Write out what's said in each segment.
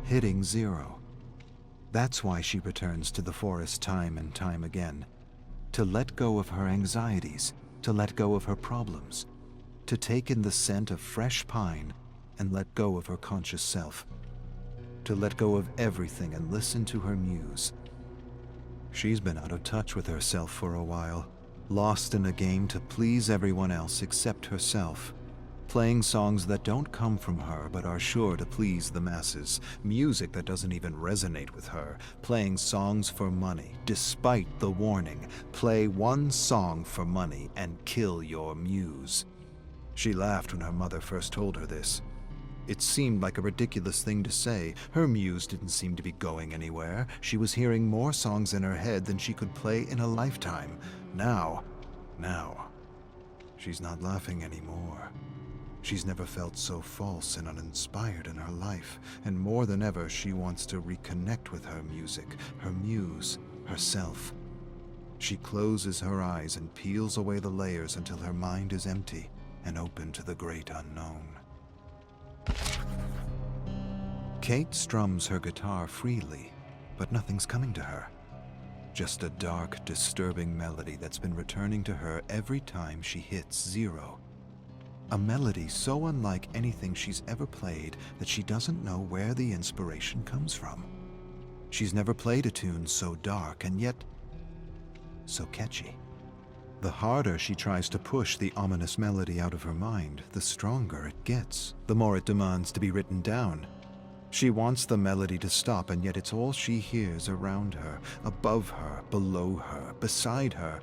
hitting zero. That's why she returns to the forest time and time again, to let go of her anxieties, to let go of her problems, to take in the scent of fresh pine and let go of her conscious self, to let go of everything and listen to her muse. She's been out of touch with herself for a while, lost in a game to please everyone else except herself, playing songs that don't come from her but are sure to please the masses, music that doesn't even resonate with her, playing songs for money, despite the warning, play one song for money and kill your muse. She laughed when her mother first told her this. It seemed like a ridiculous thing to say. Her muse didn't seem to be going anywhere. She was hearing more songs in her head than she could play in a lifetime. Now, she's not laughing anymore. She's never felt so false and uninspired in her life, and more than ever, she wants to reconnect with her music, her muse, herself. She closes her eyes and peels away the layers until her mind is empty and open to the great unknown. Kate strums her guitar freely, but nothing's coming to her. Just a dark, disturbing melody that's been returning to her every time she hits zero. A melody so unlike anything she's ever played that she doesn't know where the inspiration comes from. She's never played a tune so dark and yet so catchy. The harder she tries to push the ominous melody out of her mind, the stronger it gets, the more it demands to be written down. She wants the melody to stop, and yet it's all she hears around her, above her, below her, beside her,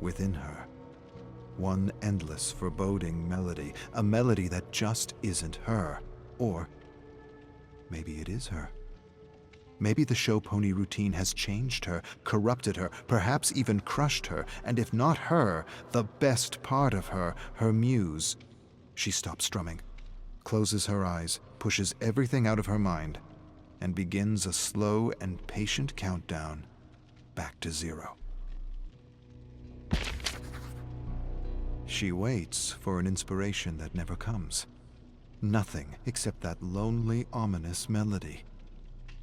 within her. One endless, foreboding melody, a melody that just isn't her. Or maybe it is her. Maybe the show pony routine has changed her, corrupted her, perhaps even crushed her, and if not her, the best part of her, her muse. She stops strumming, closes her eyes, pushes everything out of her mind, and begins a slow and patient countdown back to zero. She waits for an inspiration that never comes. Nothing except that lonely, ominous melody.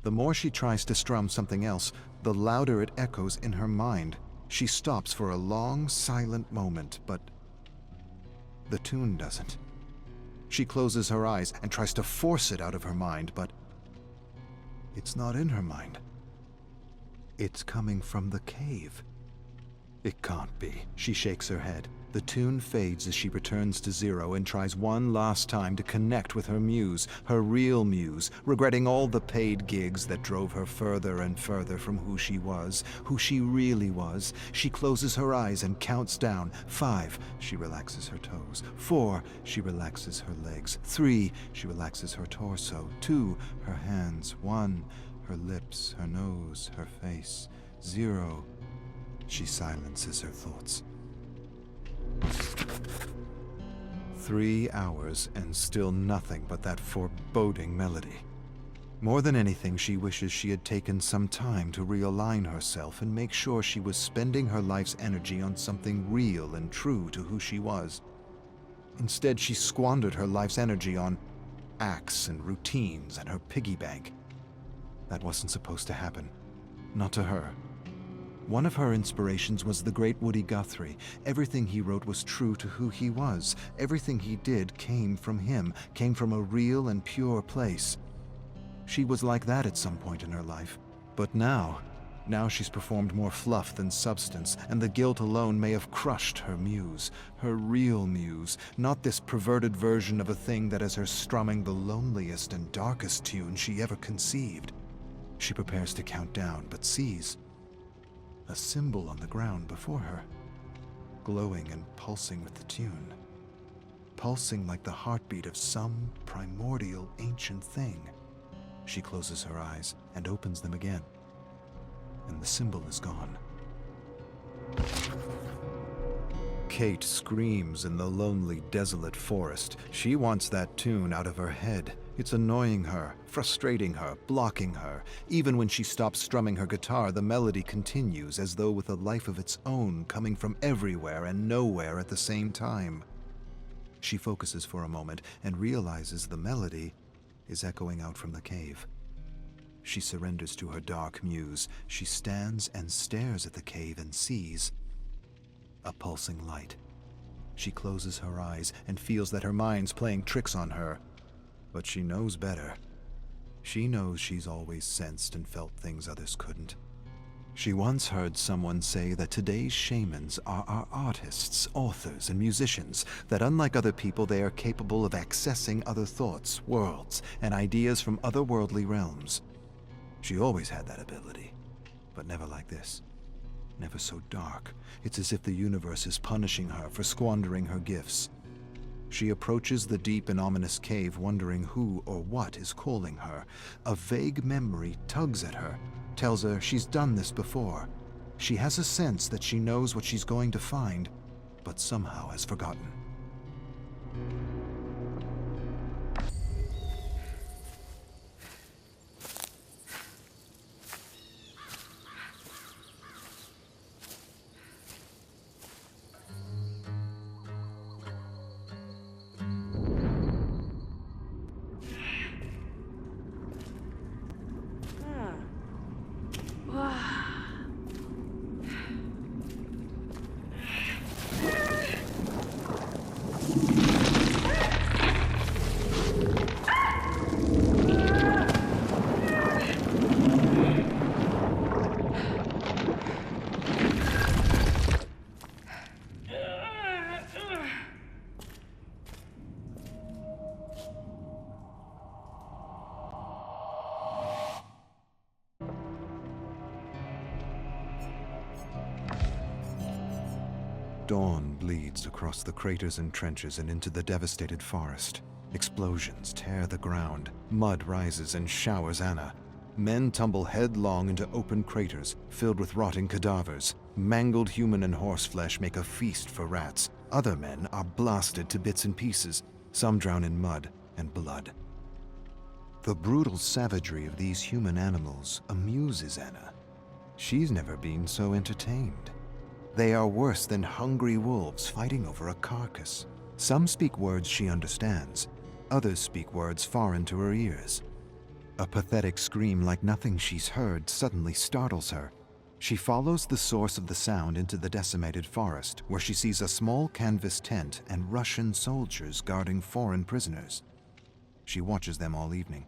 The more she tries to strum something else, the louder it echoes in her mind. She stops for a long, silent moment, but the tune doesn't. She closes her eyes and tries to force it out of her mind, but it's not in her mind. It's coming from the cave. It can't be. She shakes her head. The tune fades as she returns to zero and tries one last time to connect with her muse, her real muse, regretting all the paid gigs that drove her further and further from who she really was. She closes her eyes and counts down. 5, she relaxes her toes. 4, she relaxes her legs. 3, she relaxes her torso. 2, her hands. 1, her lips, her nose, her face. 0, she silences her thoughts. 3 hours and still nothing but that foreboding melody. More than anything, she wishes she had taken some time to realign herself and make sure she was spending her life's energy on something real and true to who she was. Instead, she squandered her life's energy on acts and routines and her piggy bank. That wasn't supposed to happen. Not to her. One of her inspirations was the great Woody Guthrie. Everything he wrote was true to who he was. Everything he did came from him, came from a real and pure place. She was like that at some point in her life. But now she's performed more fluff than substance, and the guilt alone may have crushed her muse, her real muse, not this perverted version of a thing that has her strumming the loneliest and darkest tune she ever conceived. She prepares to count down, but sees a symbol on the ground before her, glowing and pulsing with the tune, pulsing like the heartbeat of some primordial ancient thing. She closes her eyes and opens them again, and the symbol is gone. Kate screams in the lonely, desolate forest. She wants that tune out of her head. It's annoying her, frustrating her, blocking her. Even when she stops strumming her guitar, the melody continues as though with a life of its own, coming from everywhere and nowhere at the same time. She focuses for a moment and realizes the melody is echoing out from the cave. She surrenders to her dark muse. She stands and stares at the cave and sees a pulsing light. She closes her eyes and feels that her mind's playing tricks on her. But she knows better. She knows she's always sensed and felt things others couldn't. She once heard someone say that today's shamans are our artists, authors, and musicians, that unlike other people, they are capable of accessing other thoughts, worlds, and ideas from otherworldly realms. She always had that ability, but never like this. Never so dark. It's as if the universe is punishing her for squandering her gifts. She approaches the deep and ominous cave, wondering who or what is calling her. A vague memory tugs at her, tells her she's done this before. She has a sense that she knows what she's going to find, but somehow has forgotten. Dawn bleeds across the craters and trenches and into the devastated forest. Explosions tear the ground. Mud rises and showers Anna. Men tumble headlong into open craters filled with rotting cadavers. Mangled human and horse flesh make a feast for rats. Other men are blasted to bits and pieces. Some drown in mud and blood. The brutal savagery of these human animals amuses Anna. She's never been so entertained. They are worse than hungry wolves fighting over a carcass. Some speak words she understands. Others speak words foreign to her ears. A pathetic scream like nothing she's heard suddenly startles her. She follows the source of the sound into the decimated forest, where she sees a small canvas tent and Russian soldiers guarding foreign prisoners. She watches them all evening.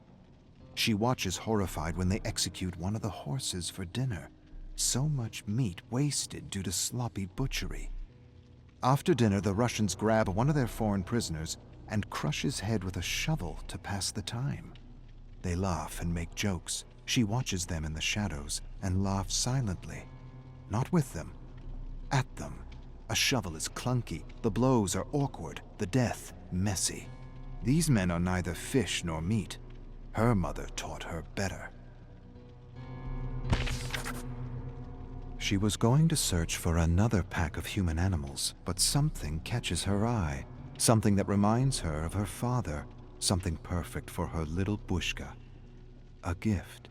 She watches horrified when they execute one of the horses for dinner. So much meat wasted due to sloppy butchery. After dinner, the Russians grab one of their foreign prisoners and crush his head with a shovel to pass the time. They laugh and make jokes. She watches them in the shadows and laughs silently. Not with them, at them. A shovel is clunky, the blows are awkward, the death messy. These men are neither fish nor meat. Her mother taught her better. She was going to search for another pack of human animals, but something catches her eye. Something that reminds her of her father. Something perfect for her little Bushka. A gift.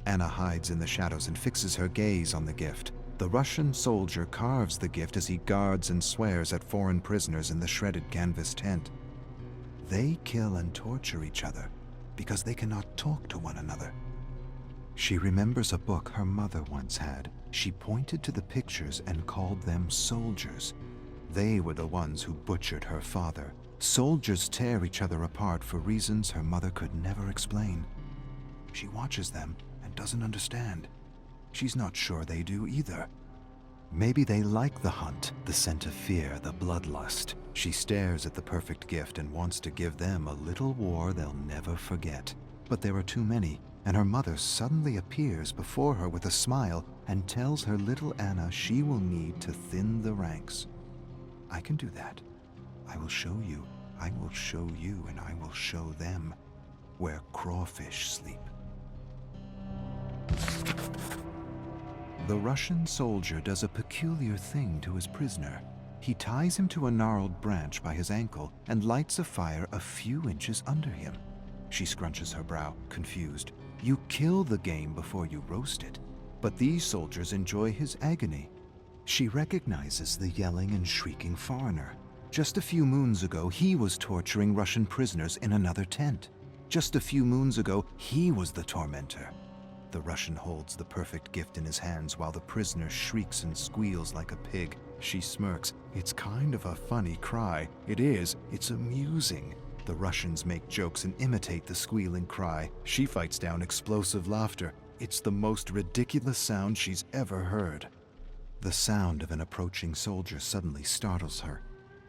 Anna hides in the shadows and fixes her gaze on the gift. The Russian soldier carves the gift as he guards and swears at foreign prisoners in the shredded canvas tent. They kill and torture each other because they cannot talk to one another. She remembers a book her mother once had. She pointed to the pictures and called them soldiers. They were the ones who butchered her father. Soldiers tear each other apart for reasons her mother could never explain. She watches them and doesn't understand. She's not sure they do either. Maybe they like the hunt, the scent of fear, the bloodlust. She stares at the perfect gift and wants to give them a little war they'll never forget. But there are too many, and her mother suddenly appears before her with a smile and tells her little Anna she will need to thin the ranks. I can do that. I will show you, and I will show them where crawfish sleep. The Russian soldier does a peculiar thing to his prisoner. He ties him to a gnarled branch by his ankle and lights a fire a few inches under him. She scrunches her brow, confused. You kill the game before you roast it. But these soldiers enjoy his agony. She recognizes the yelling and shrieking foreigner. Just a few moons ago, he was torturing Russian prisoners in another tent. Just a few moons ago, he was the tormentor. The Russian holds the perfect gift in his hands while the prisoner shrieks and squeals like a pig. She smirks. It's kind of a funny cry. It is. It's amusing. The Russians make jokes and imitate the squealing cry. She fights down explosive laughter. It's the most ridiculous sound she's ever heard. The sound of an approaching soldier suddenly startles her.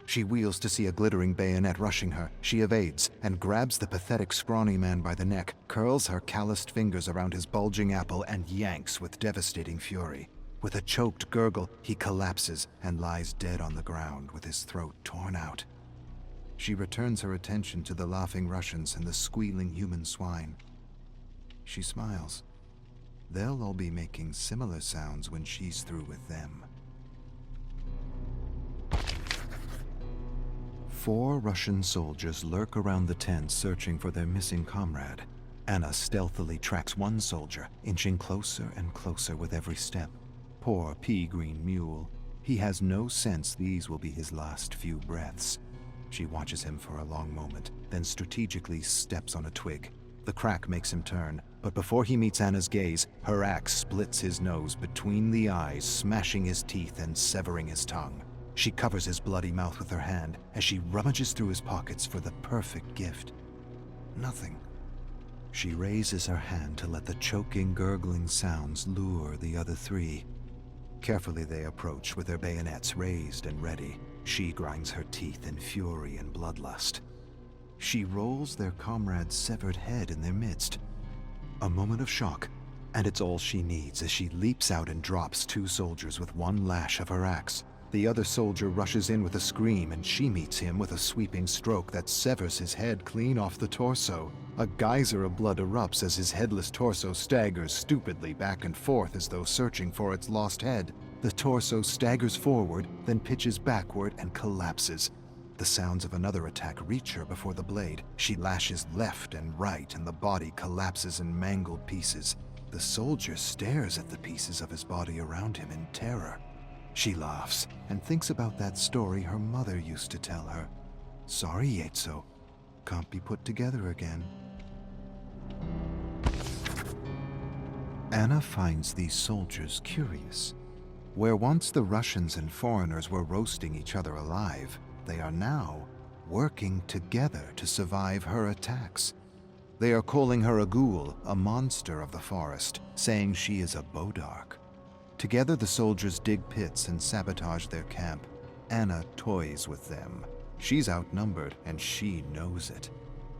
She wheels to see a glittering bayonet rushing her. She evades and grabs the pathetic scrawny man by the neck, curls her calloused fingers around his bulging apple, and yanks with devastating fury. With a choked gurgle, he collapses and lies dead on the ground with his throat torn out. She returns her attention to the laughing Russians and the squealing human swine. She smiles. They'll all be making similar sounds when she's through with them. 4 Russian soldiers lurk around the tent searching for their missing comrade. Anna stealthily tracks one soldier, inching closer and closer with every step. Poor pea-green mule. He has no sense these will be his last few breaths. She watches him for a long moment, then strategically steps on a twig. The crack makes him turn, but before he meets Anna's gaze, her axe splits his nose between the eyes, smashing his teeth and severing his tongue. She covers his bloody mouth with her hand as she rummages through his pockets for the perfect gift. Nothing. She raises her hand to let the choking, gurgling sounds lure the other 3. Carefully they approach with their bayonets raised and ready. She grinds her teeth in fury and bloodlust. She rolls their comrade's severed head in their midst. A moment of shock, and it's all she needs as she leaps out and drops 2 soldiers with one lash of her axe. The other soldier rushes in with a scream, and she meets him with a sweeping stroke that severs his head clean off the torso. A geyser of blood erupts as his headless torso staggers stupidly back and forth as though searching for its lost head. The torso staggers forward, then pitches backward and collapses. The sounds of another attack reach her before the blade. She lashes left and right, and the body collapses in mangled pieces. The soldier stares at the pieces of his body around him in terror. She laughs and thinks about that story her mother used to tell her. Sorry, Yetso. Can't be put together again. Anna finds these soldiers curious. Where once the Russians and foreigners were roasting each other alive, they are now working together to survive her attacks. They are calling her a ghoul, a monster of the forest, saying she is a bodark. Together the soldiers dig pits and sabotage their camp. Anna toys with them. She's outnumbered, and she knows it.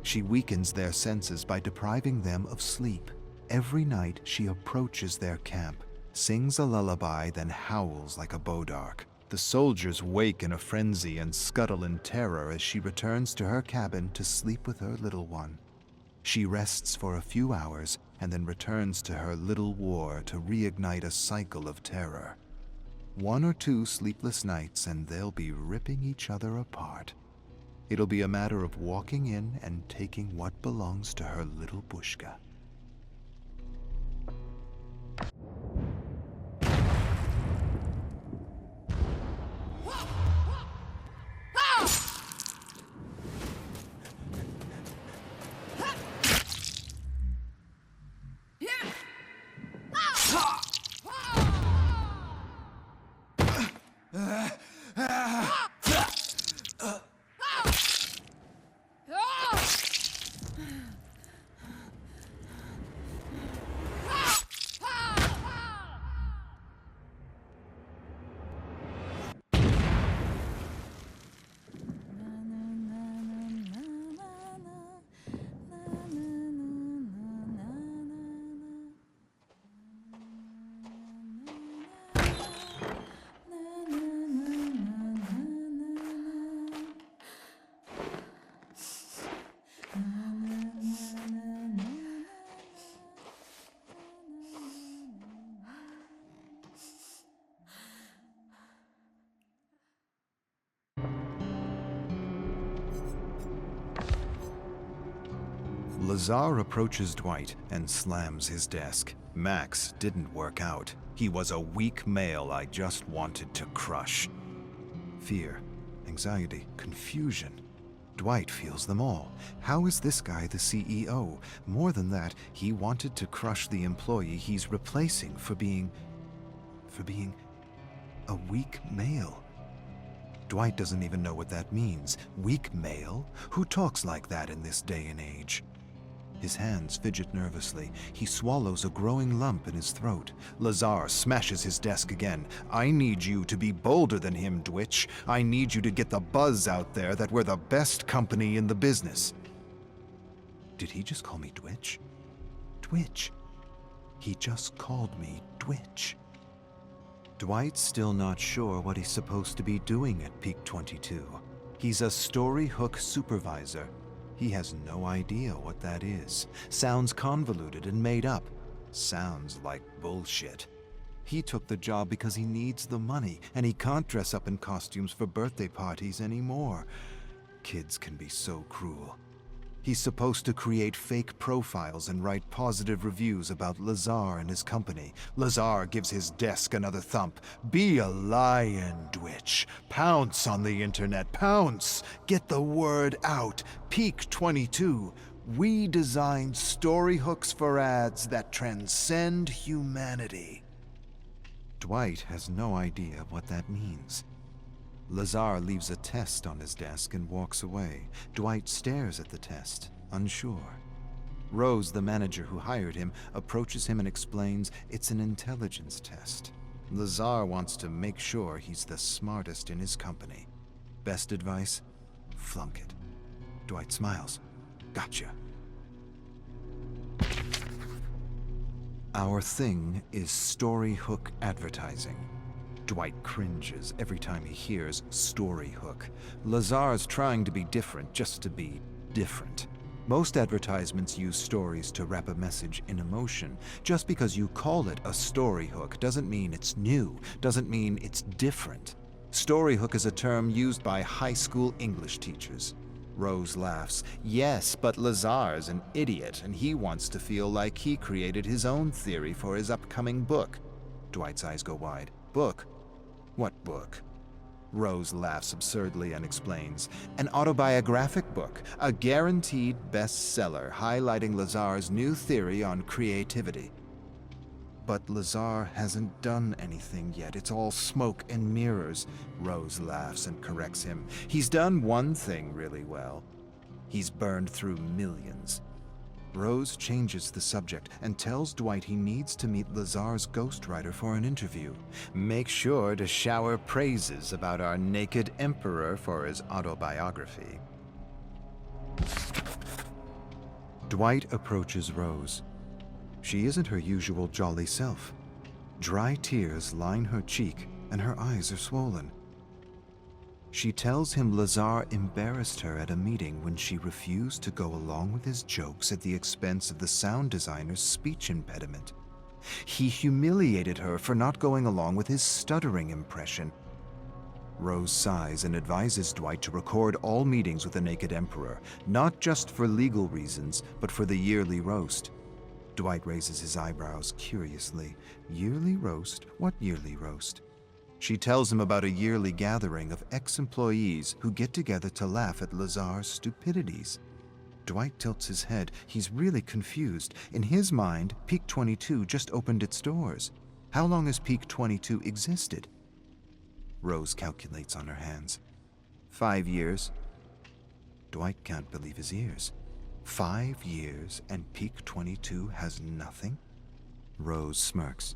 She weakens their senses by depriving them of sleep. Every night she approaches their camp, sings a lullaby, then howls like a bodark. The soldiers wake in a frenzy and scuttle in terror as she returns to her cabin to sleep with her little one. She rests for a few hours and then returns to her little war to reignite a cycle of terror. 1 or 2 sleepless nights and they'll be ripping each other apart. It'll be a matter of walking in and taking what belongs to her little Bushka. Lazar approaches Dwight and slams his desk. Max didn't work out. He was a weak male I just wanted to crush. Fear, anxiety, confusion. Dwight feels them all. How is this guy the CEO? More than that, he wanted to crush the employee he's replacing for being a weak male. Dwight doesn't even know what that means. Weak male? Who talks like that in this day and age? His hands fidget nervously. He swallows a growing lump in his throat. Lazar smashes his desk again. I need you to be bolder than him, Dwitch. I need you to get the buzz out there that we're the best company in the business. Did he just call me Dwitch? Dwitch. He just called me Dwitch. Dwight's still not sure what he's supposed to be doing at Peak 22. He's a story hook supervisor. He has no idea what that is. Sounds convoluted and made up. Sounds like bullshit. He took the job because he needs the money, and he can't dress up in costumes for birthday parties anymore. Kids can be so cruel. He's supposed to create fake profiles and write positive reviews about Lazar and his company. Lazar gives his desk another thump. Be a lion, Dwitch. Pounce on the internet. Pounce. Get the word out. Peak 22. We design story hooks for ads that transcend humanity. Dwight has no idea what that means. Lazar leaves a test on his desk and walks away. Dwight stares at the test, unsure. Rose, the manager who hired him, approaches him and explains it's an intelligence test. Lazar wants to make sure he's the smartest in his company. Best advice? Flunk it. Dwight smiles. Gotcha. Our thing is story hook advertising. Dwight cringes every time he hears story hook. Lazar's trying to be different just to be different. Most advertisements use stories to wrap a message in emotion. Just because you call it a story hook doesn't mean it's new, doesn't mean it's different. Story hook is a term used by high school English teachers. Rose laughs. Yes, but Lazar's an idiot, and he wants to feel like he created his own theory for his upcoming book. Dwight's eyes go wide. Book? What book? Rose laughs absurdly and explains. An autobiographic book, a guaranteed bestseller highlighting Lazar's new theory on creativity. But Lazar hasn't done anything yet. It's all smoke and mirrors. Rose laughs and corrects him. He's done one thing really well. He's burned through millions. Rose changes the subject and tells Dwight he needs to meet Lazar's ghostwriter for an interview. Make sure to shower praises about our naked emperor for his autobiography. Dwight approaches Rose. She isn't her usual jolly self. Dry tears line her cheek and her eyes are swollen. She tells him Lazar embarrassed her at a meeting when she refused to go along with his jokes at the expense of the sound designer's speech impediment. He humiliated her for not going along with his stuttering impression. Rose sighs and advises Dwight to record all meetings with the Naked Emperor, not just for legal reasons, but for the yearly roast. Dwight raises his eyebrows curiously. Yearly roast? What yearly roast? She tells him about a yearly gathering of ex-employees who get together to laugh at Lazar's stupidities. Dwight tilts his head. He's really confused. In his mind, Peak 22 just opened its doors. How long has Peak 22 existed? Rose calculates on her hands. 5 years. Dwight can't believe his ears. 5 years and Peak 22 has nothing? Rose smirks.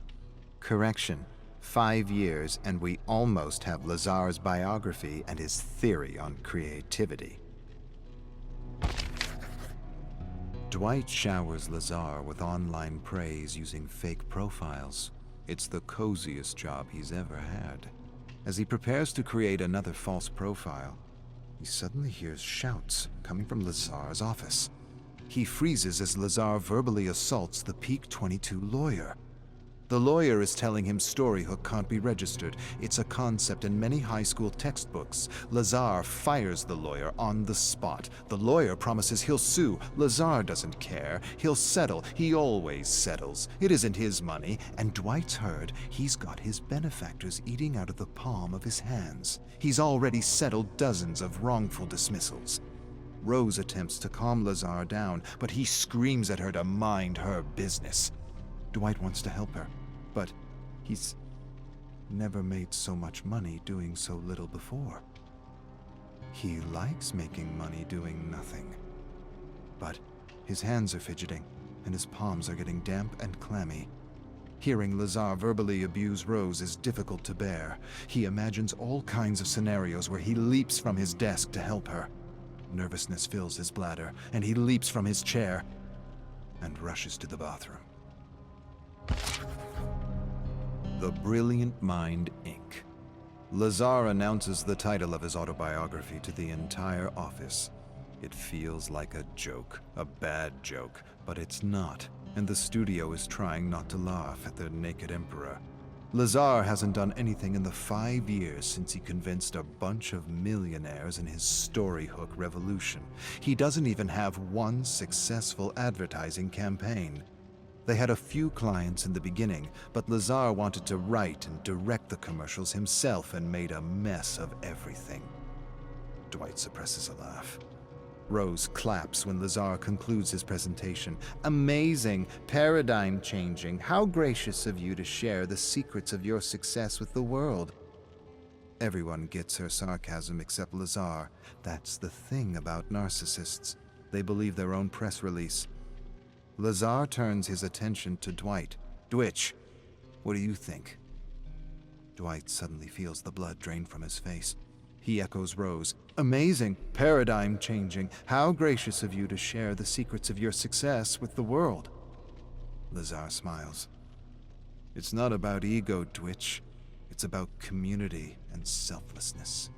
Correction. 5 years and we almost have Lazar's biography and his theory on creativity. Dwight showers Lazar with online praise using fake profiles. It's the coziest job he's ever had. As he prepares to create another false profile, he suddenly hears shouts coming from Lazar's office. He freezes as Lazar verbally assaults the Peak 22 lawyer. The lawyer is telling him Storyhook can't be registered. It's a concept in many high school textbooks. Lazar fires the lawyer on the spot. The lawyer promises he'll sue. Lazar doesn't care. He'll settle. He always settles. It isn't his money. And Dwight's heard he's got his benefactors eating out of the palm of his hands. He's already settled dozens of wrongful dismissals. Rose attempts to calm Lazar down, but he screams at her to mind her business. Dwight wants to help her, but he's never made so much money doing so little before. He likes making money doing nothing. But his hands are fidgeting, and his palms are getting damp and clammy. Hearing Lazar verbally abuse Rose is difficult to bear. He imagines all kinds of scenarios where he leaps from his desk to help her. Nervousness fills his bladder, and he leaps from his chair and rushes to the bathroom. The Brilliant Mind, Inc. Lazar announces the title of his autobiography to the entire office. It feels like a joke, a bad joke, but it's not, and the studio is trying not to laugh at the naked emperor. Lazar hasn't done anything in the 5 years since he convinced a bunch of millionaires in his storyhook revolution. He doesn't even have one successful advertising campaign. They had a few clients in the beginning, but Lazar wanted to write and direct the commercials himself and made a mess of everything. Dwight suppresses a laugh. Rose claps when Lazar concludes his presentation. Amazing, paradigm-changing. How gracious of you to share the secrets of your success with the world. Everyone gets her sarcasm except Lazar. That's the thing about narcissists. They believe their own press release. Lazar turns his attention to Dwight. Dwitch, what do you think? Dwight suddenly feels the blood drain from his face. He echoes Rose. Amazing, paradigm-changing. How gracious of you to share the secrets of your success with the world. Lazar smiles. It's not about ego, Dwitch. It's about community and selflessness.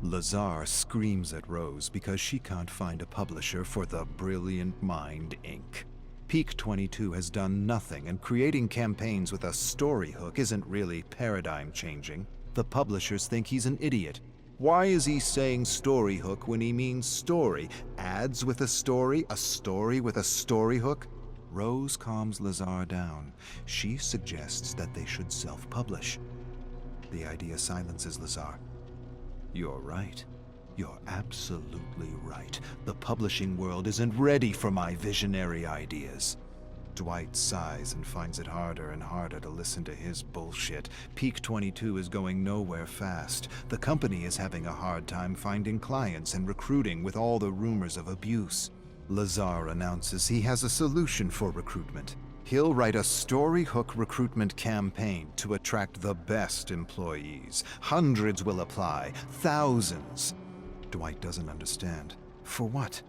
Lazar screams at Rose because she can't find a publisher for The Brilliant Mind, Inc. Peak 22 has done nothing, and creating campaigns with a story hook isn't really paradigm-changing. The publishers think he's an idiot. Why is he saying story hook when he means story? Ads with a story with a story hook? Rose calms Lazar down. She suggests that they should self-publish. The idea silences Lazar. You're right. You're absolutely right. The publishing world isn't ready for my visionary ideas. Dwight sighs and finds it harder and harder to listen to his bullshit. Peak 22 is going nowhere fast. The company is having a hard time finding clients and recruiting with all the rumors of abuse. Lazar announces he has a solution for recruitment. He'll write a story hook recruitment campaign to attract the best employees. Hundreds will apply, thousands. Dwight doesn't understand. For what?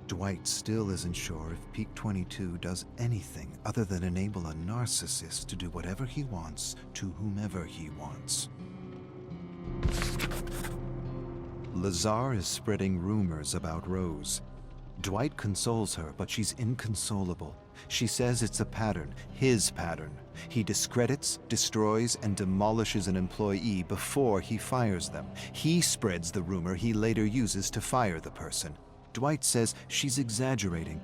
Dwight still isn't sure if Peak 22 does anything other than enable a narcissist to do whatever he wants to whomever he wants. Lazar is spreading rumors about Rose. Dwight consoles her, but she's inconsolable. She says it's a pattern, his pattern. He discredits, destroys, and demolishes an employee before he fires them. He spreads the rumor he later uses to fire the person. Dwight says she's exaggerating.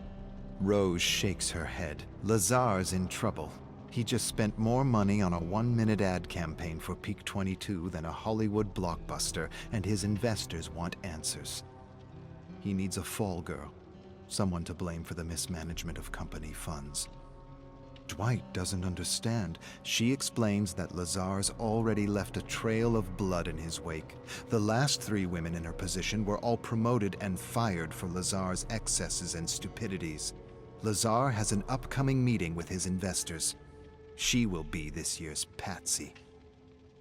Rose shakes her head. Lazar's in trouble. He just spent more money on a 1-minute ad campaign for Peak 22 than a Hollywood blockbuster, and his investors want answers. He needs a fall girl. Someone to blame for the mismanagement of company funds. Dwight doesn't understand. She explains that Lazar's already left a trail of blood in his wake. The last 3 women in her position were all promoted and fired for Lazar's excesses and stupidities. Lazar has an upcoming meeting with his investors. She will be this year's patsy.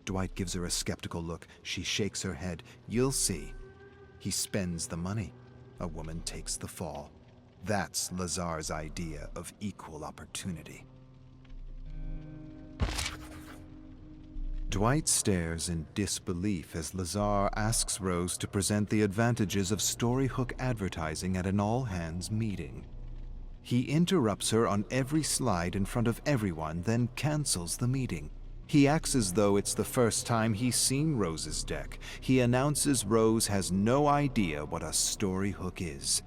Dwight gives her a skeptical look. She shakes her head. You'll see. He spends the money. A woman takes the fall. That's Lazar's idea of equal opportunity. Dwight stares in disbelief as Lazar asks Rose to present the advantages of storyhook advertising at an all-hands meeting. He interrupts her on every slide in front of everyone, then cancels the meeting. He acts as though it's the first time he's seen Rose's deck. He announces Rose has no idea what a storyhook is.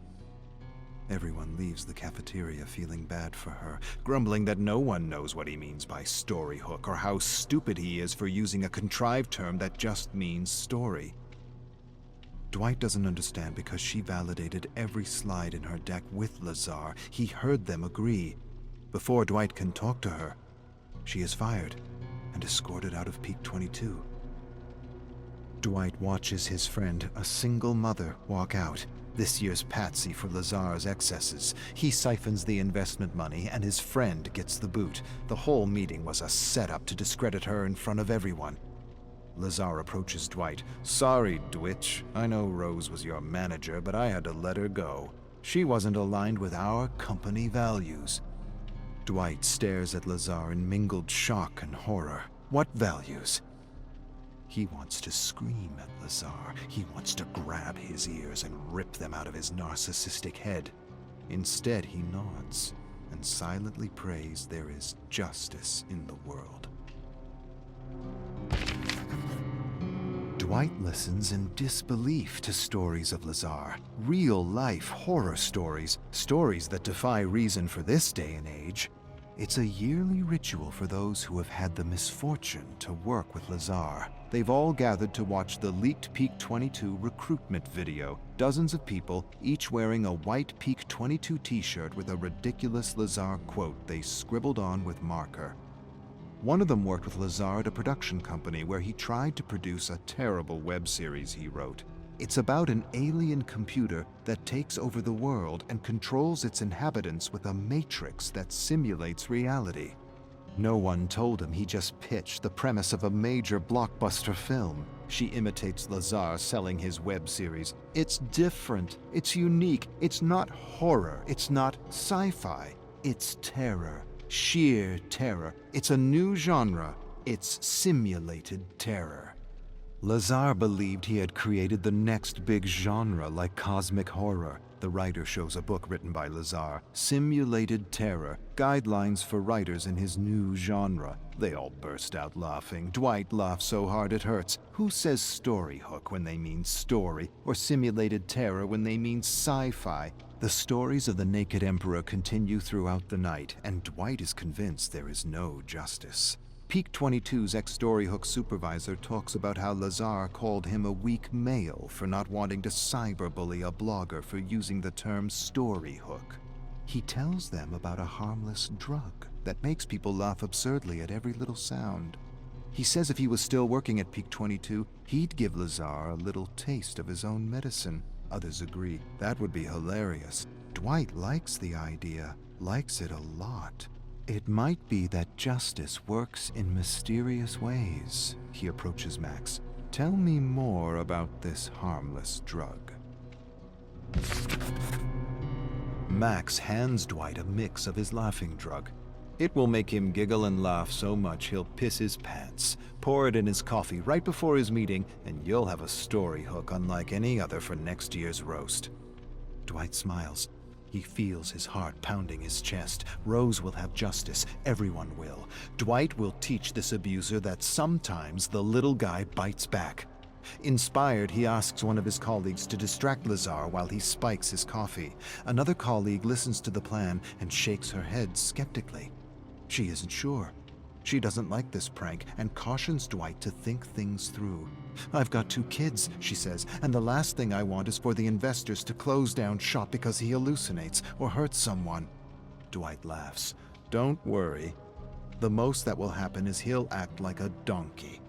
Everyone leaves the cafeteria feeling bad for her, grumbling that no one knows what he means by storyhook or how stupid he is for using a contrived term that just means story. Dwight doesn't understand because she validated every slide in her deck with Lazar. He heard them agree. Before Dwight can talk to her, she is fired and escorted out of Peak 22. Dwight watches his friend, a single mother, walk out. This year's patsy for Lazar's excesses. He siphons the investment money and his friend gets the boot. The whole meeting was a setup to discredit her in front of everyone. Lazar approaches Dwight. "Sorry, Dwitch. I know Rose was your manager, but I had to let her go. She wasn't aligned with our company values." Dwight stares at Lazar in mingled shock and horror. What values? He wants to scream at Lazar. He wants to grab his ears and rip them out of his narcissistic head. Instead, he nods and silently prays there is justice in the world. Dwight listens in disbelief to stories of Lazar. Real-life horror stories. Stories that defy reason for this day and age. It's a yearly ritual for those who have had the misfortune to work with Lazar. They've all gathered to watch the leaked Peak 22 recruitment video. Dozens of people, each wearing a white Peak 22 t-shirt with a ridiculous Lazar quote they scribbled on with marker. One of them worked with Lazar at a production company where he tried to produce a terrible web series he wrote. It's about an alien computer that takes over the world and controls its inhabitants with a matrix that simulates reality. No one told him he just pitched the premise of a major blockbuster film. She imitates Lazar selling his web series. It's different. It's unique. It's not horror. It's not sci-fi. It's terror. Sheer terror. It's a new genre. It's simulated terror. Lazar believed he had created the next big genre like cosmic horror. The writer shows a book written by Lazar, Simulated Terror, Guidelines for Writers in His New Genre. They all burst out laughing. Dwight laughs so hard it hurts. Who says story hook when they mean story, or simulated terror when they mean sci-fi? The stories of the Naked Emperor continue throughout the night, and Dwight is convinced there is no justice. Peak 22's ex-Storyhook supervisor talks about how Lazar called him a weak male for not wanting to cyberbully a blogger for using the term Storyhook. He tells them about a harmless drug that makes people laugh absurdly at every little sound. He says if he was still working at Peak 22, he'd give Lazar a little taste of his own medicine. Others agree. That would be hilarious. Dwight likes the idea, likes it a lot. It might be that justice works in mysterious ways. He approaches Max. Tell me more about this harmless drug. Max hands Dwight a mix of his laughing drug. It will make him giggle and laugh so much he'll piss his pants. Pour it in his coffee right before his meeting, and you'll have a story hook unlike any other for next year's roast. Dwight smiles. He feels his heart pounding his chest. Rose will have justice. Everyone will. Dwight will teach this abuser that sometimes the little guy bites back. Inspired, he asks one of his colleagues to distract Lazar while he spikes his coffee. Another colleague listens to the plan and shakes her head skeptically. She isn't sure. She doesn't like this prank and cautions Dwight to think things through. "I've got 2 kids," she says, "and the last thing I want is for the investors to close down shop because he hallucinates or hurts someone." Dwight laughs. "Don't worry. The most that will happen is he'll act like a donkey."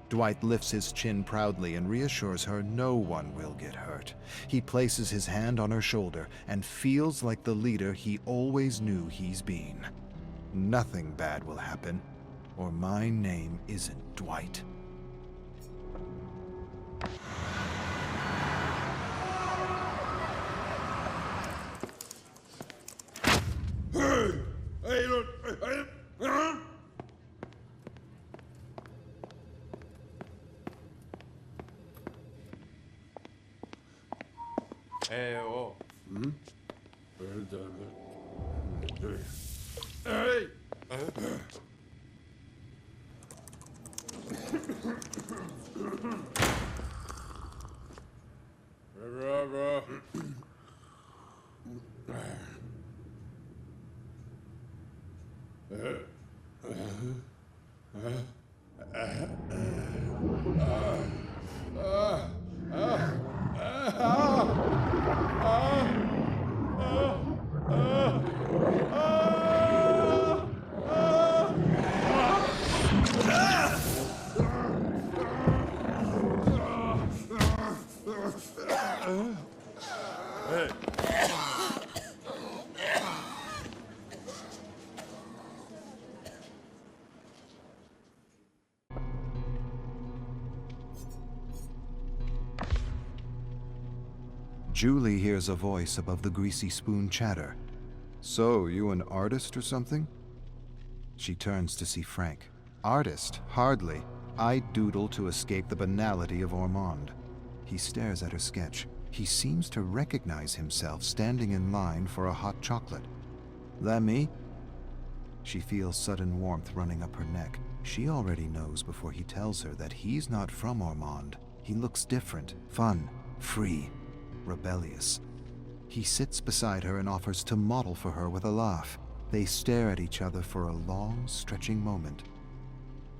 Dwight lifts his chin proudly and reassures her no one will get hurt. He places his hand on her shoulder and feels like the leader he always knew he's been. "Nothing bad will happen, or my name isn't Dwight." Julie hears a voice above the greasy spoon chatter. "So, you an artist or something?" She turns to see Frank. "Artist? Hardly. I doodle to escape the banality of Ormond." He stares at her sketch. He seems to recognize himself standing in line for a hot chocolate. "That me?" She feels sudden warmth running up her neck. She already knows before he tells her that he's not from Ormond. He looks different, fun, free, rebellious. He sits beside her and offers to model for her with a laugh. They stare at each other for a long, stretching moment.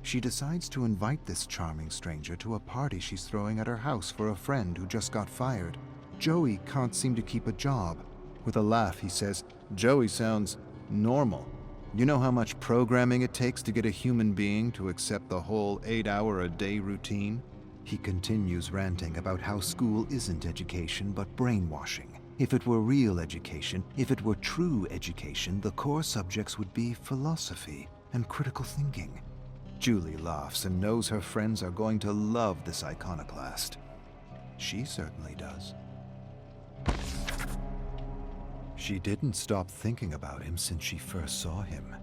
She decides to invite this charming stranger to a party she's throwing at her house for a friend who just got fired. Joey can't seem to keep a job. With a laugh, he says, "Joey sounds normal. You know how much programming it takes to get a human being to accept the whole 8-hour-a-day routine?" He continues ranting about how school isn't education but brainwashing. If it were real education, if it were true education, the core subjects would be philosophy and critical thinking. Julie laughs and knows her friends are going to love this iconoclast. She certainly does. She didn't stop thinking about him since she first saw him.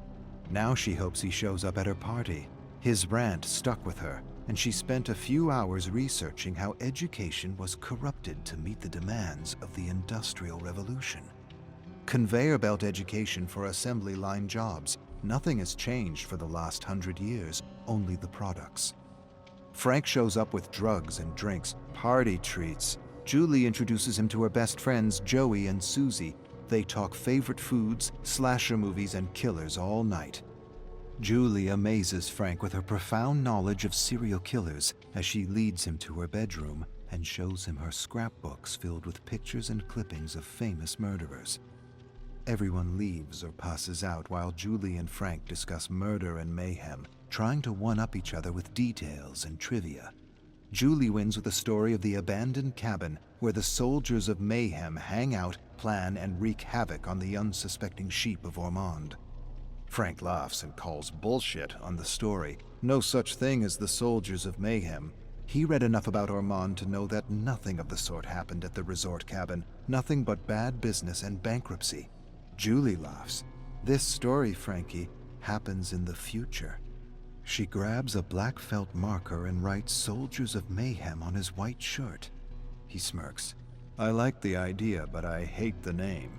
Now she hopes he shows up at her party. His rant stuck with her, and she spent a few hours researching how education was corrupted to meet the demands of the Industrial Revolution. Conveyor belt education for assembly line jobs. Nothing has changed for the last 100 years, only the products. Frank shows up with drugs and drinks, party treats. Julie introduces him to her best friends, Joey and Susie. They talk favorite foods, slasher movies, and killers all night. Julie amazes Frank with her profound knowledge of serial killers as she leads him to her bedroom and shows him her scrapbooks filled with pictures and clippings of famous murderers. Everyone leaves or passes out while Julie and Frank discuss murder and mayhem, trying to one-up each other with details and trivia. Julie wins with a story of the abandoned cabin where the soldiers of mayhem hang out, plan, and wreak havoc on the unsuspecting sheep of Ormond. Frank laughs and calls bullshit on the story. No such thing as the soldiers of mayhem. He read enough about Ormond to know that nothing of the sort happened at the resort cabin. Nothing but bad business and bankruptcy. Julie laughs. "This story, Frankie, happens in the future." She grabs a black felt marker and writes "Soldiers of Mayhem" on his white shirt. He smirks. "I like the idea, but I hate the name."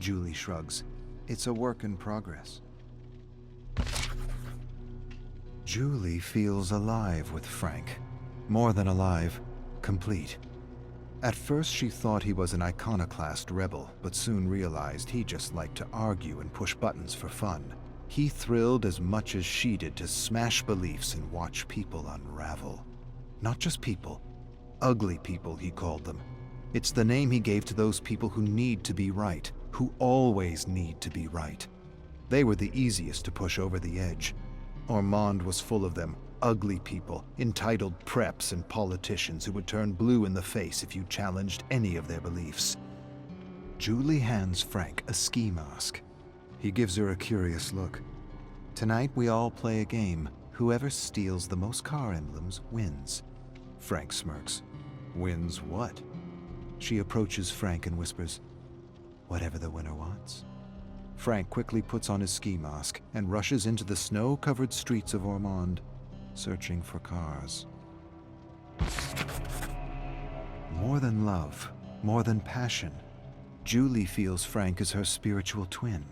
Julie shrugs. "It's a work in progress." Julie feels alive with Frank. More than alive, complete. At first she thought he was an iconoclast rebel, but soon realized he just liked to argue and push buttons for fun. He thrilled as much as she did to smash beliefs and watch people unravel. Not just people, ugly people, he called them. It's the name he gave to those people who need to be right, who always need to be right. They were the easiest to push over the edge. Ormond was full of them, ugly people, entitled preps and politicians who would turn blue in the face if you challenged any of their beliefs. Julie hands Frank a ski mask. He gives her a curious look. "Tonight we all play a game. Whoever steals the most car emblems wins." Frank smirks. "Wins what?" She approaches Frank and whispers, "Whatever the winner wants." Frank quickly puts on his ski mask and rushes into the snow-covered streets of Ormond, searching for cars. More than love, more than passion, Julie feels Frank is her spiritual twin.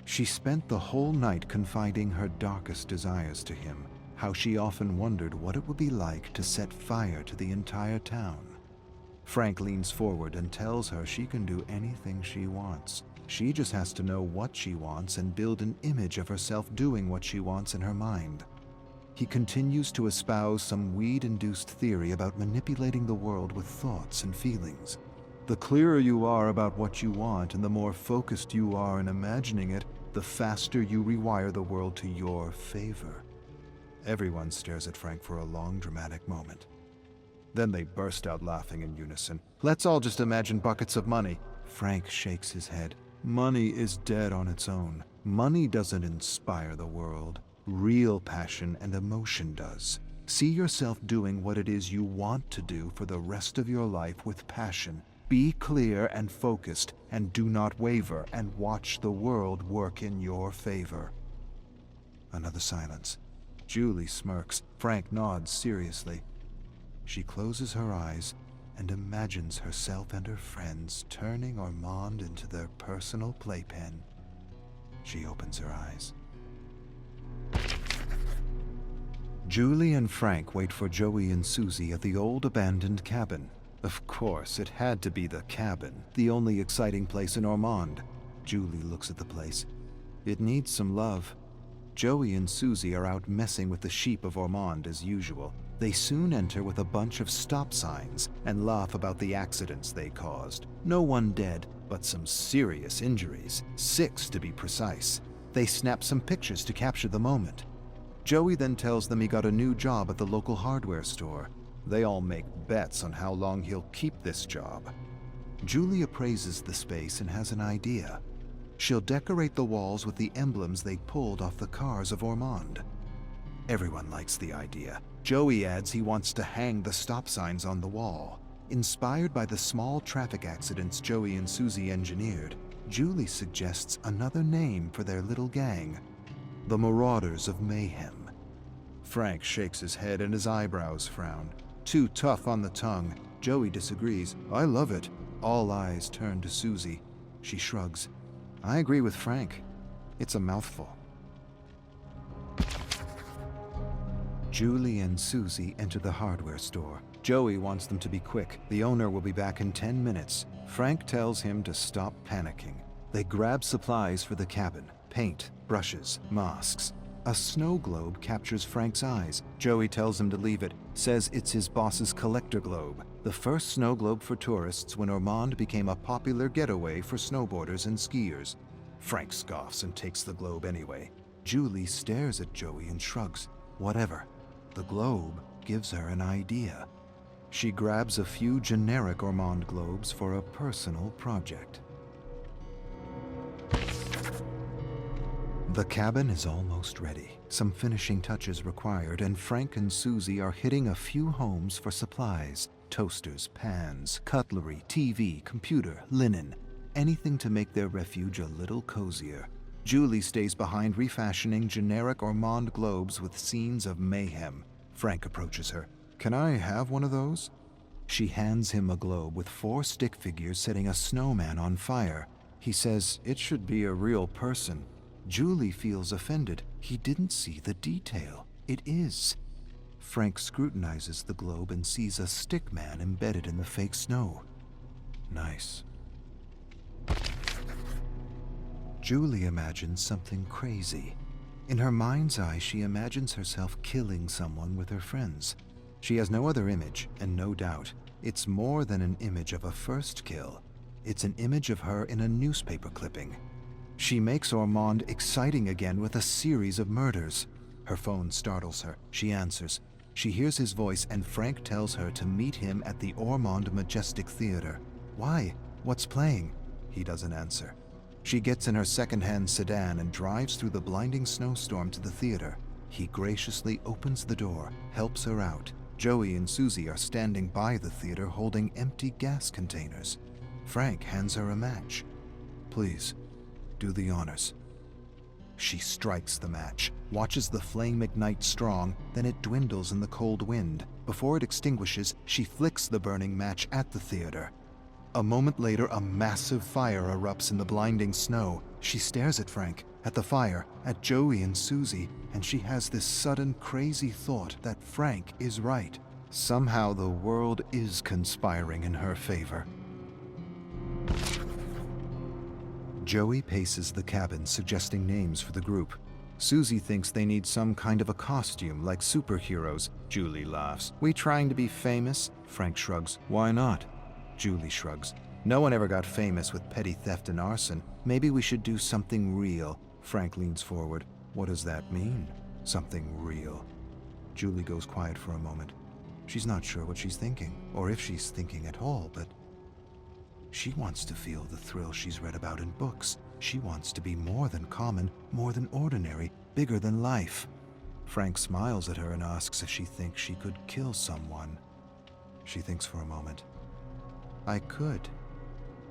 She spent the whole night confiding her darkest desires to him, how she often wondered what it would be like to set fire to the entire town. Frank leans forward and tells her she can do anything she wants. She just has to know what she wants and build an image of herself doing what she wants in her mind. He continues to espouse some weed-induced theory about manipulating the world with thoughts and feelings. The clearer you are about what you want and the more focused you are in imagining it, the faster you rewire the world to your favor. Everyone stares at Frank for a long, dramatic moment. Then they burst out laughing in unison. Let's all just imagine buckets of money. Frank shakes his head. Money is dead on its own. Money doesn't inspire the world. Real passion and emotion does. See yourself doing what it is you want to do for the rest of your life with passion. Be clear and focused, and do not waver, and watch the world work in your favor. Another silence. Julie smirks. Frank nods seriously. She closes her eyes and imagines herself and her friends turning Armand into their personal playpen. She opens her eyes. Julie and Frank wait for Joey and Susie at the old abandoned cabin. Of course, it had to be the cabin, the only exciting place in Ormond. Julie looks at the place. It needs some love. Joey and Susie are out messing with the sheep of Ormond as usual. They soon enter with a bunch of stop signs and laugh about the accidents they caused. No one dead, but some serious injuries, 6 to be precise. They snap some pictures to capture the moment. Joey then tells them he got a new job at the local hardware store. They all make bets on how long he'll keep this job. Julie appraises the space and has an idea. She'll decorate the walls with the emblems they pulled off the cars of Ormond. Everyone likes the idea. Joey adds he wants to hang the stop signs on the wall. Inspired by the small traffic accidents Joey and Susie engineered, Julie suggests another name for their little gang: the Marauders of Mayhem. Frank shakes his head and his eyebrows frown. Too tough on the tongue. Joey disagrees. I love it. All eyes turn to Susie. She shrugs. I agree with Frank. It's a mouthful. Julie and Susie enter the hardware store. Joey wants them to be quick. The owner will be back in 10 minutes. Frank tells him to stop panicking. They grab supplies for the cabin: paint, brushes, masks. A snow globe captures Frank's eyes. Joey tells him to leave it, says it's his boss's collector globe, the first snow globe for tourists when Ormond became a popular getaway for snowboarders and skiers. Frank scoffs and takes the globe anyway. Julie stares at Joey and shrugs. Whatever. The globe gives her an idea. She grabs a few generic Ormond globes for a personal project. The cabin is almost ready. Some finishing touches required, and Frank and Susie are hitting a few homes for supplies: toasters, pans, cutlery, TV, computer, linen, anything to make their refuge a little cozier. Julie stays behind refashioning generic Ormond globes with scenes of mayhem. Frank approaches her. Can I have one of those? She hands him a globe with 4 stick figures setting a snowman on fire. He says it should be a real person. Julie feels offended. He didn't see the detail. It is. Frank scrutinizes the globe and sees a stick man embedded in the fake snow. Nice. Julie imagines something crazy. In her mind's eye, she imagines herself killing someone with her friends. She has no other image, and no doubt, it's more than an image of a first kill. It's an image of her in a newspaper clipping. She makes Ormond exciting again with a series of murders. Her phone startles her. She answers. She hears his voice, and Frank tells her to meet him at the Ormond Majestic Theater. Why? What's playing? He doesn't answer. She gets in her second-hand sedan and drives through the blinding snowstorm to the theater. He graciously opens the door, helps her out. Joey and Susie are standing by the theater holding empty gas containers. Frank hands her a match. Please, do the honors. She strikes the match, watches the flame ignite strong, then it dwindles in the cold wind. Before it extinguishes, she flicks the burning match at the theater. A moment later, a massive fire erupts in the blinding snow. She stares at Frank, at the fire, at Joey and Susie, and she has this sudden crazy thought that Frank is right. Somehow the world is conspiring in her favor. Joey paces the cabin, suggesting names for the group. Susie thinks they need some kind of a costume, like superheroes. Julie laughs. We trying to be famous? Frank shrugs. Why not? Julie shrugs. No one ever got famous with petty theft and arson. Maybe we should do something real. Frank leans forward. What does that mean? Something real. Julie goes quiet for a moment. She's not sure what she's thinking, or if she's thinking at all, but she wants to feel the thrill she's read about in books. She wants to be more than common, more than ordinary, bigger than life. Frank smiles at her and asks if she thinks she could kill someone. She thinks for a moment. I could.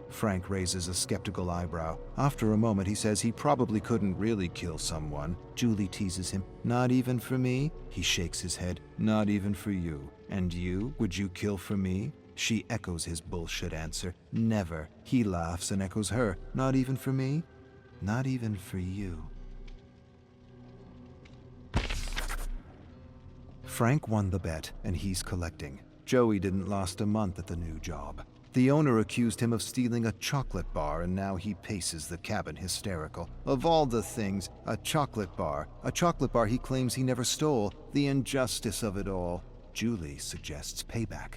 Frank raises a skeptical eyebrow. After a moment, he says he probably couldn't really kill someone. Julie teases him. Not even for me? He shakes his head. Not even for you. And you? Would you kill for me? She echoes his bullshit answer. Never. He laughs and echoes her. Not even for me? Not even for you. Frank won the bet, and he's collecting. Joey didn't last a month at the new job. The owner accused him of stealing a chocolate bar, and now he paces the cabin hysterical. Of all the things, a chocolate bar he claims he never stole. The injustice of it all. Julie suggests payback.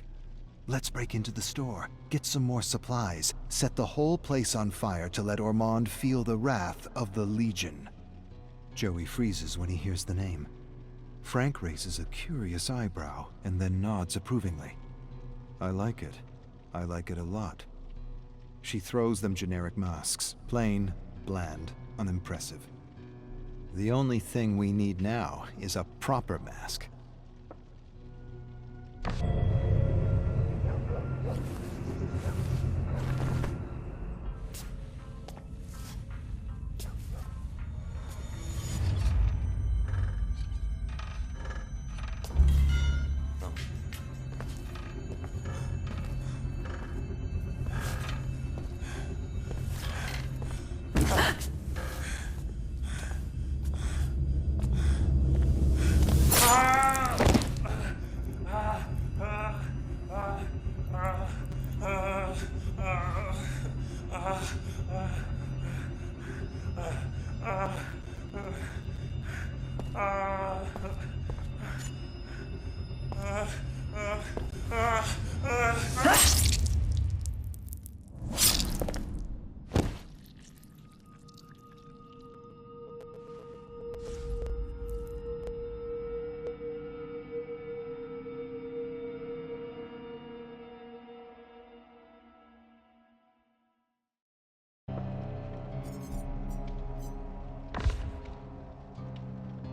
Let's break into the store, get some more supplies, set the whole place on fire to let Ormond feel the wrath of the Legion. Joey freezes when he hears the name. Frank raises a curious eyebrow and then nods approvingly. I like it. I like it a lot. She throws them generic masks. Plain, bland, unimpressive. The only thing we need now is a proper mask.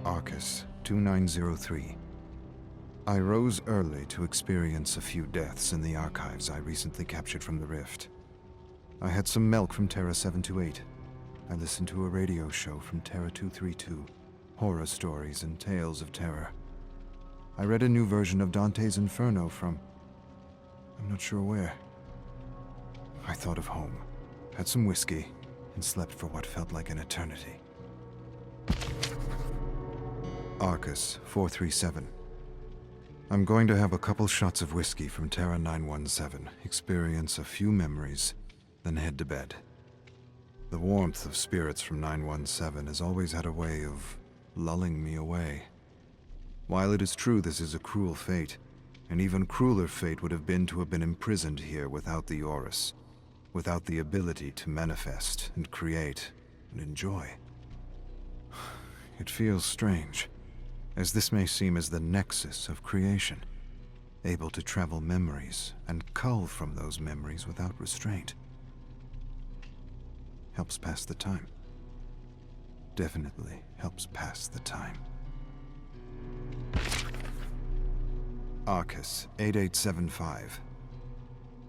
Arcus, 2903. I rose early to experience a few deaths in the archives I recently captured from the Rift. I had some milk from Terra 728. I listened to a radio show from Terra 232, horror stories and tales of terror. I read a new version of Dante's Inferno from... I'm not sure where. I thought of home, had some whiskey, and slept for what felt like an eternity. Arcus, 437. I'm going to have a couple shots of whiskey from Terra 917, experience a few memories, then head to bed. The warmth of spirits from 917 has always had a way of lulling me away. While it is true this is a cruel fate, an even crueler fate would have been imprisoned here without the Aurus, without the ability to manifest and create and enjoy. It feels strange, as this may seem as the nexus of creation, able to travel memories and cull from those memories without restraint. Helps pass the time. Definitely helps pass the time. Arcus, 8875.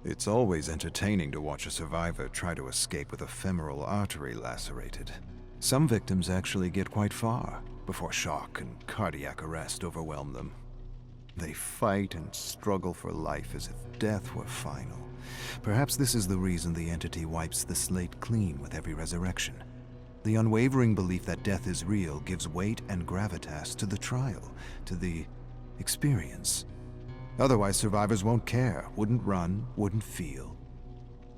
It's always entertaining to watch a survivor try to escape with a femoral artery lacerated. Some victims actually get quite far before shock and cardiac arrest overwhelm them. They fight and struggle for life as if death were final. Perhaps this is the reason the entity wipes the slate clean with every resurrection. The unwavering belief that death is real gives weight and gravitas to the trial, to the experience. Otherwise, survivors won't care, wouldn't run, wouldn't feel.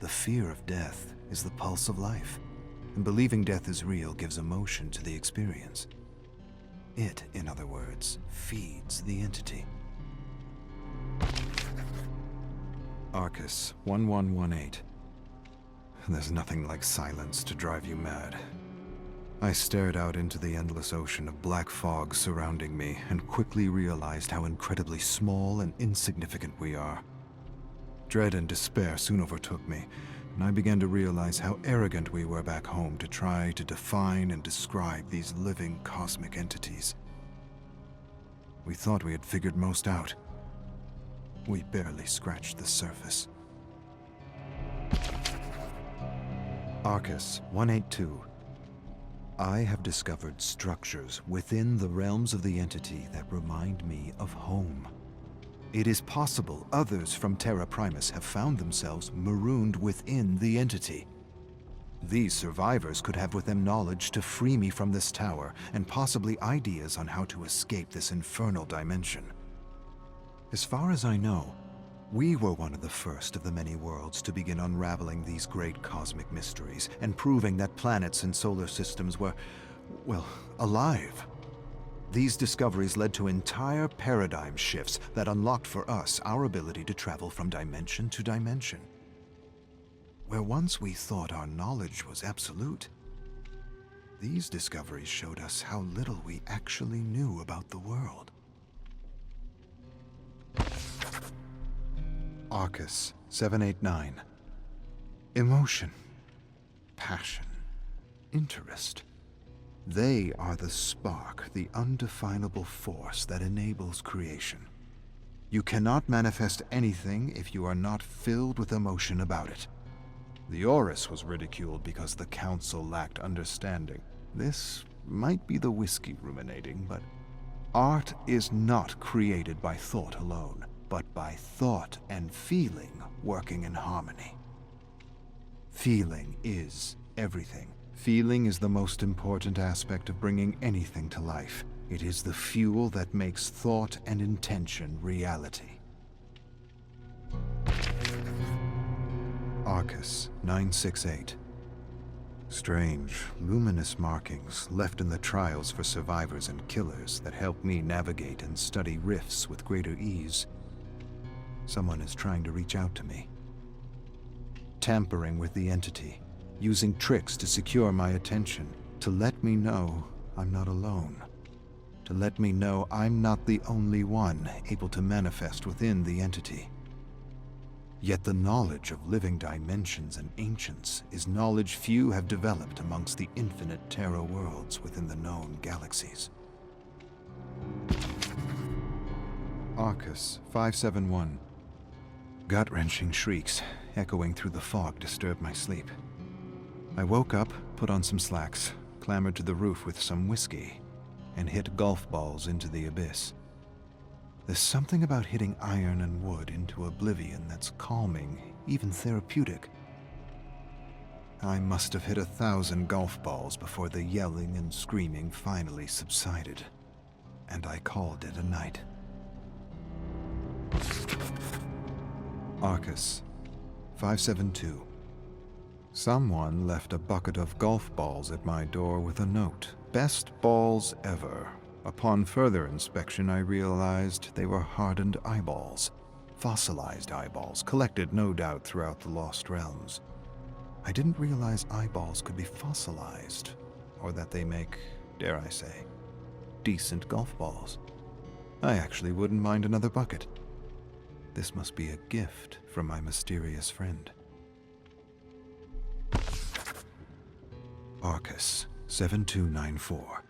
The fear of death is the pulse of life, and believing death is real gives emotion to the experience. It, in other words, feeds the entity. Arcus, 1118. There's nothing like silence to drive you mad. I stared out into the endless ocean of black fog surrounding me and quickly realized how incredibly small and insignificant we are. Dread and despair soon overtook me, and I began to realize how arrogant we were back home to try to define and describe these living cosmic entities. We thought we had figured most out. We barely scratched the surface. Arcus 182. I have discovered structures within the realms of the entity that remind me of home. It is possible others from Terra Primus have found themselves marooned within the entity. These survivors could have with them knowledge to free me from this tower, and possibly ideas on how to escape this infernal dimension. As far as I know, we were one of the first of the many worlds to begin unraveling these great cosmic mysteries and proving that planets and solar systems were, well, alive. These discoveries led to entire paradigm shifts that unlocked for us our ability to travel from dimension to dimension. Where once we thought our knowledge was absolute, these discoveries showed us how little we actually knew about the world. Arcus 789. Emotion, passion, interest. They are the spark, the undefinable force that enables creation. You cannot manifest anything if you are not filled with emotion about it. The Orus was ridiculed because the council lacked understanding. This might be the whiskey ruminating, but art is not created by thought alone, but by thought and feeling working in harmony. Feeling is everything. Feeling is the most important aspect of bringing anything to life. It is the fuel that makes thought and intention reality. Arcus 968. Strange, luminous markings left in the trials for survivors and killers that help me navigate and study rifts with greater ease. Someone is trying to reach out to me. Tampering with the entity, using tricks to secure my attention, to let me know I'm not alone, to let me know I'm not the only one able to manifest within the entity. Yet the knowledge of living dimensions and ancients is knowledge few have developed amongst the infinite Terra worlds within the known galaxies. Arcus 571. Gut-wrenching shrieks echoing through the fog disturbed my sleep. I woke up, put on some slacks, clambered to the roof with some whiskey, and hit golf balls into the abyss. There's something about hitting iron and wood into oblivion that's calming, even therapeutic. I must have hit 1,000 golf balls before the yelling and screaming finally subsided, and I called it a night. Arcus 572. Someone left a bucket of golf balls at my door with a note. Best balls ever. Upon further inspection, I realized they were hardened eyeballs. Fossilized eyeballs, collected no doubt throughout the Lost Realms. I didn't realize eyeballs could be fossilized, or that they make, dare I say, decent golf balls. I actually wouldn't mind another bucket. This must be a gift from my mysterious friend. Arcus 7294.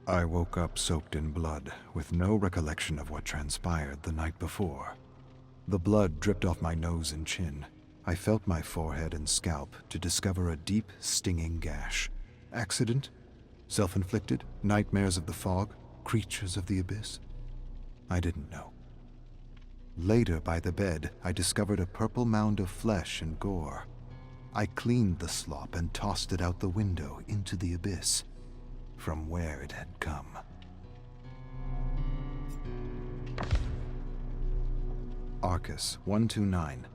I woke up soaked in blood, with no recollection of what transpired the night before. The blood dripped off my nose and chin. I felt my forehead and scalp to discover a deep, stinging gash. Accident? Self-inflicted? Nightmares of the fog? Creatures of the abyss? I didn't know. Later, by the bed, I discovered a purple mound of flesh and gore. I cleaned the slop and tossed it out the window into the abyss, from where it had come. Arcus 129.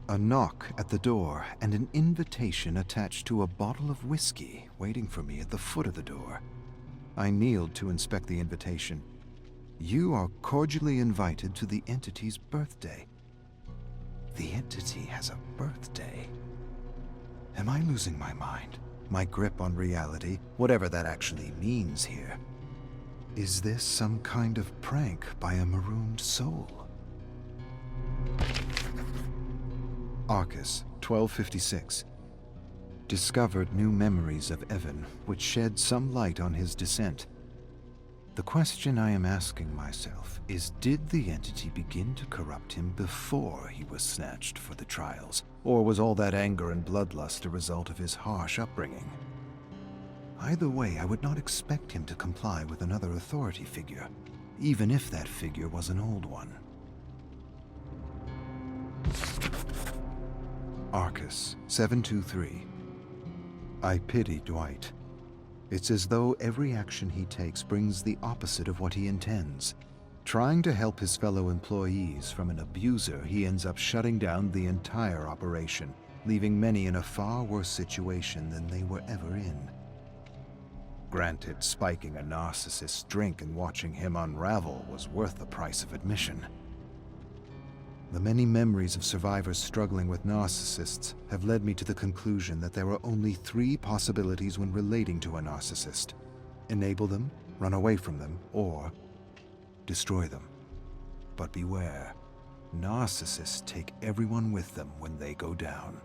A knock at the door and an invitation attached to a bottle of whiskey waiting for me at the foot of the door. I kneeled to inspect the invitation. You are cordially invited to the entity's birthday. The entity has a birthday. Am I losing my mind? my grip on reality, whatever that actually means here. Is this some kind of prank by a marooned soul? Arcus, 1256. Discovered new memories of Evan, which shed some light on his descent. The question I am asking myself is, did the entity begin to corrupt him before he was snatched for the trials, or was all that anger and bloodlust a result of his harsh upbringing? Either way, I would not expect him to comply with another authority figure, even if that figure was an old one. Arcus, 723. I pity Dwight. It's as though every action he takes brings the opposite of what he intends. Trying to help his fellow employees from an abuser, he ends up shutting down the entire operation, leaving many in a far worse situation than they were ever in. Granted, spiking a narcissist's drink and watching him unravel was worth the price of admission. The many memories of survivors struggling with narcissists have led me to the conclusion that there are only 3 possibilities when relating to a narcissist: enable them, run away from them, or destroy them. But beware, narcissists take everyone with them when they go down.